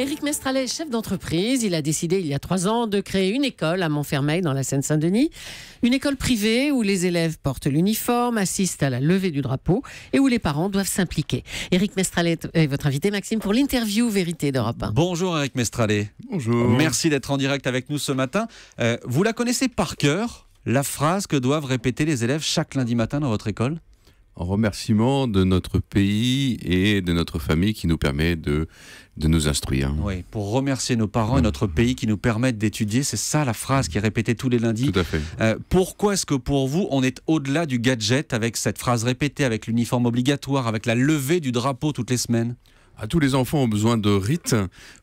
Éric Mestralet est chef d'entreprise. Il a décidé il y a 3 ans de créer une école à Montfermeil dans la Seine-Saint-Denis. Une école privée où les élèves portent l'uniforme, assistent à la levée du drapeau et où les parents doivent s'impliquer. Éric Mestralet est votre invité, Maxime, pour l'interview Vérité d'Europe 1. Bonjour Éric Mestralet. Bonjour. Merci d'être en direct avec nous ce matin. Vous la connaissez par cœur, la phrase que doivent répéter les élèves chaque lundi matin dans votre école ? En remerciement de notre pays et de notre famille qui nous permet de nous instruire. Oui, pour remercier nos parents et notre pays qui nous permettent d'étudier, c'est ça la phrase qui est répétée tous les lundis. Tout à fait. Pourquoi est-ce que pour vous, on est au-delà du gadget avec cette phrase répétée, avec l'uniforme obligatoire, avec la levée du drapeau toutes les semaines ? Tous les enfants ont besoin de rites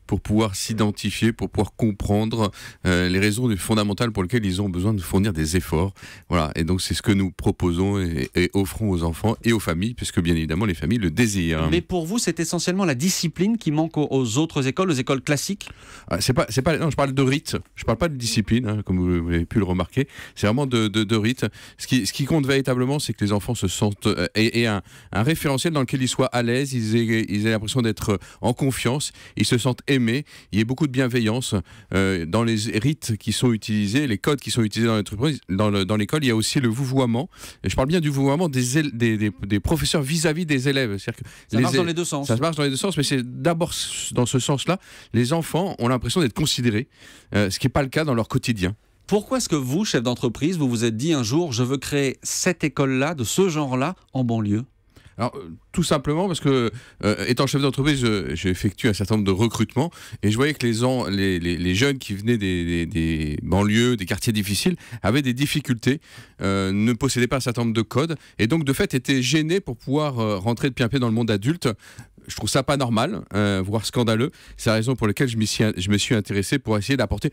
pour pouvoir s'identifier, pour pouvoir comprendre les raisons fondamentales pour lesquelles ils ont besoin de fournir des efforts. Voilà. Et donc c'est ce que nous proposons et offrons aux enfants et aux familles, puisque bien évidemment les familles le désirent. Mais pour vous, c'est essentiellement la discipline qui manque aux autres écoles, aux écoles classiques ? Non, je parle de rites. Je parle pas de discipline, comme vous avez pu le remarquer. C'est vraiment de rites. Ce qui compte véritablement, c'est que les enfants se sentent et un référentiel dans lequel ils soient à l'aise, ils aient l'impression d'être en confiance, ils se sentent aimés, il y a beaucoup de bienveillance dans les rites qui sont utilisés, les codes qui sont utilisés dans l'entreprise, dans l'école. Il y a aussi le vouvoiement. Et je parle bien du vouvoiement des professeurs vis-à-vis des élèves. C'est-à-dire que ça marche dans les deux sens. Ça marche dans les deux sens, mais c'est d'abord dans ce sens-là. Les enfants ont l'impression d'être considérés, ce qui n'est pas le cas dans leur quotidien. Pourquoi est-ce que vous, chef d'entreprise, vous vous êtes dit un jour, je veux créer cette école-là, de ce genre-là, en banlieue ? Alors, tout simplement parce que, étant chef d'entreprise, j'ai effectué un certain nombre de recrutements et je voyais que les jeunes qui venaient des banlieues, des quartiers difficiles, avaient des difficultés, ne possédaient pas un certain nombre de codes et donc, de fait, étaient gênés pour pouvoir rentrer de plein pied dans le monde adulte. Je trouve ça pas normal, voire scandaleux. C'est la raison pour laquelle je me suis intéressé pour essayer d'apporter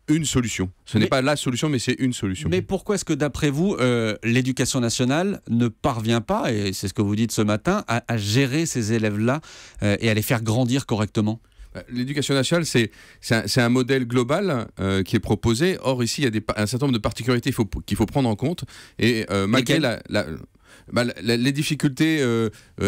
une solution. Ce n'est pas la solution, mais c'est une solution. Mais pourquoi est-ce que, d'après vous, l'éducation nationale ne parvient pas, et c'est ce que vous dites ce matin, à gérer ces élèves-là et à les faire grandir correctement ? L'éducation nationale, c'est un modèle global qui est proposé. Or, ici, il y a un certain nombre de particularités qu'il faut prendre en compte. Et malgré les difficultés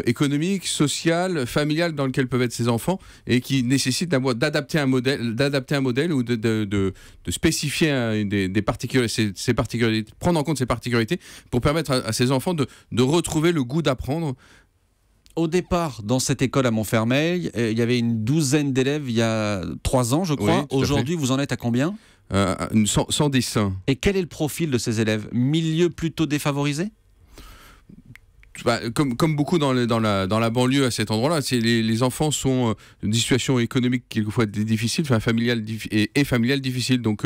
économiques, sociales, familiales dans lesquelles peuvent être ces enfants et qui nécessitent d'adapter un modèle ou de spécifier des particularités, ces particularités, prendre en compte ces particularités pour permettre à ces enfants de retrouver le goût d'apprendre. Au départ, dans cette école à Montfermeil, il y avait une douzaine d'élèves il y a 3 ans, je crois. Oui, aujourd'hui, vous en êtes à combien ? 110. Et quel est le profil de ces élèves ? Milieu plutôt défavorisé ? Comme beaucoup dans la banlieue à cet endroit-là, les enfants sont dans une situation économique quelquefois difficile, familiale difficile, donc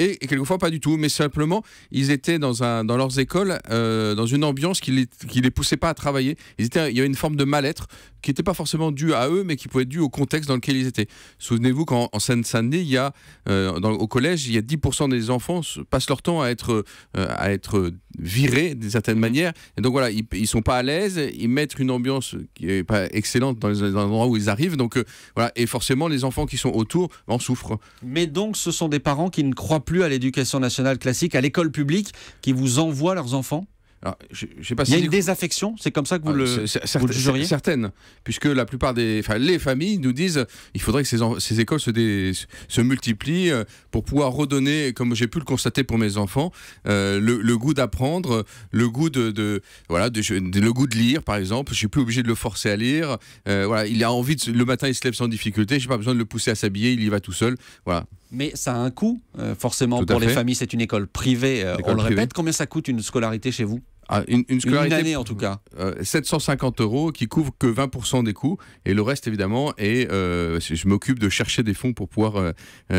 et quelquefois pas du tout, mais simplement ils étaient dans leurs écoles dans une ambiance qui les poussait pas à travailler. Il y avait une forme de mal-être qui n'était pas forcément due à eux, mais qui pouvait être due au contexte dans lequel ils étaient. Souvenez-vous qu'en Seine-Saint-Denis, il y a au collège, il y a 10% des enfants passent leur temps à être virés d'une certaine manière, et donc voilà, ils sont pas à l'aise, ils mettent une ambiance qui est pas excellente dans les endroits où ils arrivent, donc voilà, et forcément les enfants qui sont autour en souffrent. Mais donc ce sont des parents qui ne croient plus à l'éducation nationale classique, à l'école publique, qui vous envoient leurs enfants ? Alors, je sais pas si il y a une désaffection, c'est comme ça que vous le jugeriez ? Certaines, puisque la plupart les familles nous disent il faudrait que ces écoles se multiplient pour pouvoir redonner, comme j'ai pu le constater pour mes enfants, le goût d'apprendre, le goût le goût de lire, par exemple. Je suis plus obligé de le forcer à lire. Voilà, il a envie le matin, il se lève sans difficulté. J'ai pas besoin de le pousser à s'habiller, il y va tout seul. Voilà. Mais ça a un coût, forcément, pour les familles. C'est une école privée, on le répète. Combien ça coûte une scolarité chez vous ? Une scolarité, une année en tout cas. 750 € qui couvre que 20% des coûts et le reste évidemment je m'occupe de chercher des fonds pour pouvoir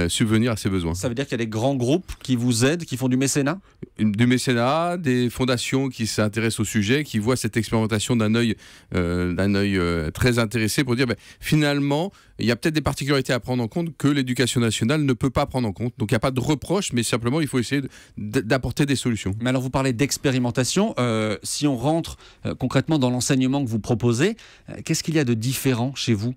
subvenir à ces besoins. Ça veut dire qu'il y a des grands groupes qui vous aident, qui font du mécénat ? Du mécénat, des fondations qui s'intéressent au sujet, qui voient cette expérimentation d'un œil très intéressé pour dire finalement il y a peut-être des particularités à prendre en compte que l'éducation nationale ne peut pas prendre en compte. Donc il n'y a pas de reproche, mais simplement il faut essayer d'apporter des solutions. Mais alors vous parlez d'expérimentation. Si on rentre concrètement dans l'enseignement que vous proposez, qu'est-ce qu'il y a de différent chez vous ?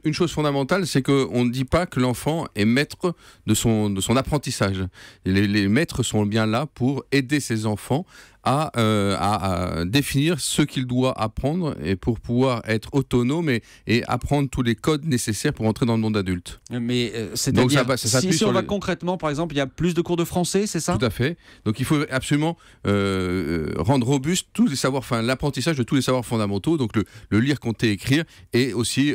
Une chose fondamentale, c'est qu'on ne dit pas que l'enfant est maître de son apprentissage. Les maîtres sont bien là pour aider ses enfants à définir ce qu'il doit apprendre et pour pouvoir être autonome et apprendre tous les codes nécessaires pour entrer dans le monde adulte. Mais c'est-à-dire, si on va les... concrètement, par exemple, il y a plus de cours de français, c'est ça? Tout à fait. Donc il faut absolument rendre robuste tous les savoirs, l'apprentissage de tous les savoirs fondamentaux, donc le lire, compter, écrire, et aussi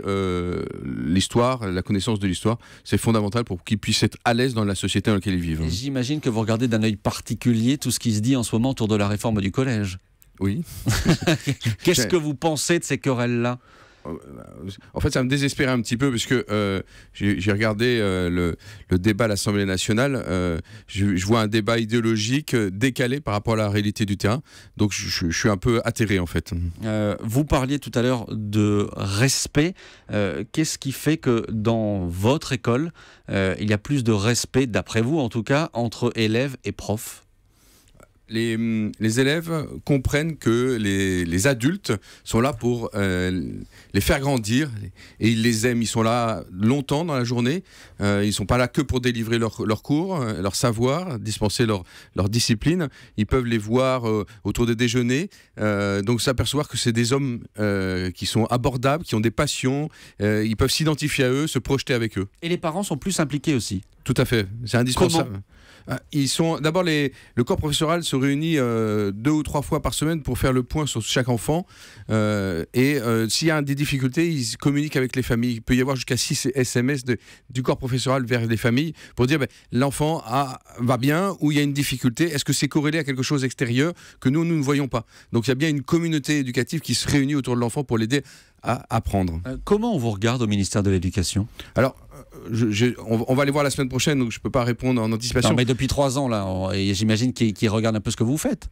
l'histoire, la connaissance de l'histoire. C'est fondamental pour qu'ils puissent être à l'aise dans la société dans laquelle ils vivent. J'imagine que vous regardez d'un œil particulier tout ce qui se dit en ce moment autour de la réforme du collège. Oui. Qu'est-ce que vous pensez de ces querelles-là? En fait, ça me désespère un petit peu parce que j'ai regardé le débat à l'Assemblée nationale. Je vois un débat idéologique décalé par rapport à la réalité du terrain. Donc, je suis un peu atterré, en fait. Vous parliez tout à l'heure de respect. Qu'est-ce qui fait que dans votre école, il y a plus de respect, d'après vous en tout cas, entre élèves et profs? Les élèves comprennent que les adultes sont là pour les faire grandir et ils les aiment. Ils sont là longtemps dans la journée. Ils ne sont pas là que pour délivrer leurs cours, leur savoir, dispenser leur discipline. Ils peuvent les voir autour des déjeuners. Donc s'apercevoir que c'est des hommes qui sont abordables, qui ont des passions. Ils peuvent s'identifier à eux, se projeter avec eux. Et les parents sont plus impliqués aussi? Tout à fait. C'est indispensable. Comment ? Ils sont d'abord le corps professoral se réunit 2 ou 3 fois par semaine pour faire le point sur chaque enfant et s'il y a des difficultés, ils communiquent avec les familles. Il peut y avoir jusqu'à 6 SMS du corps professoral vers les familles pour dire l'enfant va bien ou il y a une difficulté. Est-ce que c'est corrélé à quelque chose extérieur que nous ne voyons pas? Donc il y a bien une communauté éducative qui se réunit autour de l'enfant pour l'aider à apprendre. Comment on vous regarde au ministère de l'Éducation? Alors, on va aller voir la semaine prochaine, donc je ne peux pas répondre en anticipation. Non, mais depuis 3 ans, là, j'imagine qu'ils regardent un peu ce que vous faites.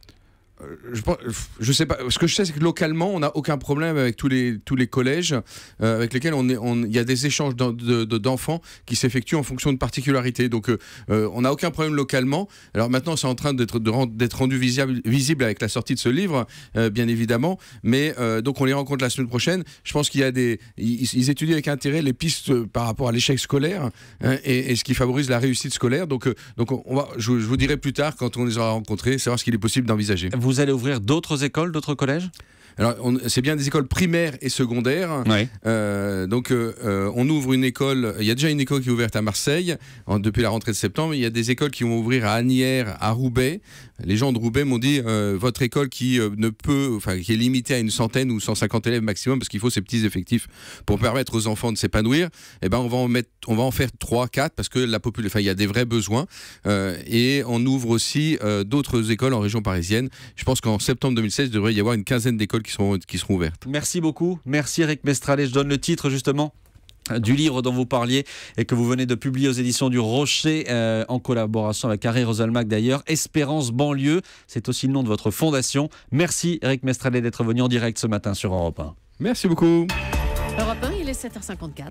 Je sais pas. Ce que je sais, c'est que localement, on n'a aucun problème avec tous les collèges avec lesquels il y a des échanges d'enfants qui s'effectuent en fonction de particularités. Donc, on n'a aucun problème localement. Alors maintenant, c'est en train d'être rendu visible avec la sortie de ce livre, bien évidemment. Mais donc, on les rencontre la semaine prochaine. Je pense qu'il y a ils étudient avec intérêt les pistes par rapport à l'échec scolaire et ce qui favorise la réussite scolaire. Donc, je vous dirai plus tard, quand on les aura rencontrés, savoir ce qu'il est possible d'envisager. Vous allez ouvrir d'autres écoles, d'autres collèges? Alors, c'est bien des écoles primaires et secondaires. Ouais. Donc, on ouvre une école. Il y a déjà une école qui est ouverte à Marseille depuis la rentrée de septembre. Il y a des écoles qui vont ouvrir à Asnières, à Roubaix. Les gens de Roubaix m'ont dit votre école qui est limitée à une centaine ou 150 élèves maximum, parce qu'il faut ces petits effectifs pour permettre aux enfants de s'épanouir. Eh ben, on va en faire 3, 4 parce que il y a des vrais besoins. Et on ouvre aussi d'autres écoles en région parisienne. Je pense qu'en septembre 2016, il devrait y avoir une quinzaine d'écoles qui seront ouvertes. Merci beaucoup. Merci Eric Mestralet. Je donne le titre justement du livre dont vous parliez et que vous venez de publier aux éditions du Rocher en collaboration avec Harry Roselmack d'ailleurs. Espérance banlieue, c'est aussi le nom de votre fondation. Merci Eric Mestralet d'être venu en direct ce matin sur Europe 1. Merci beaucoup. Europe 1, il est 7h54.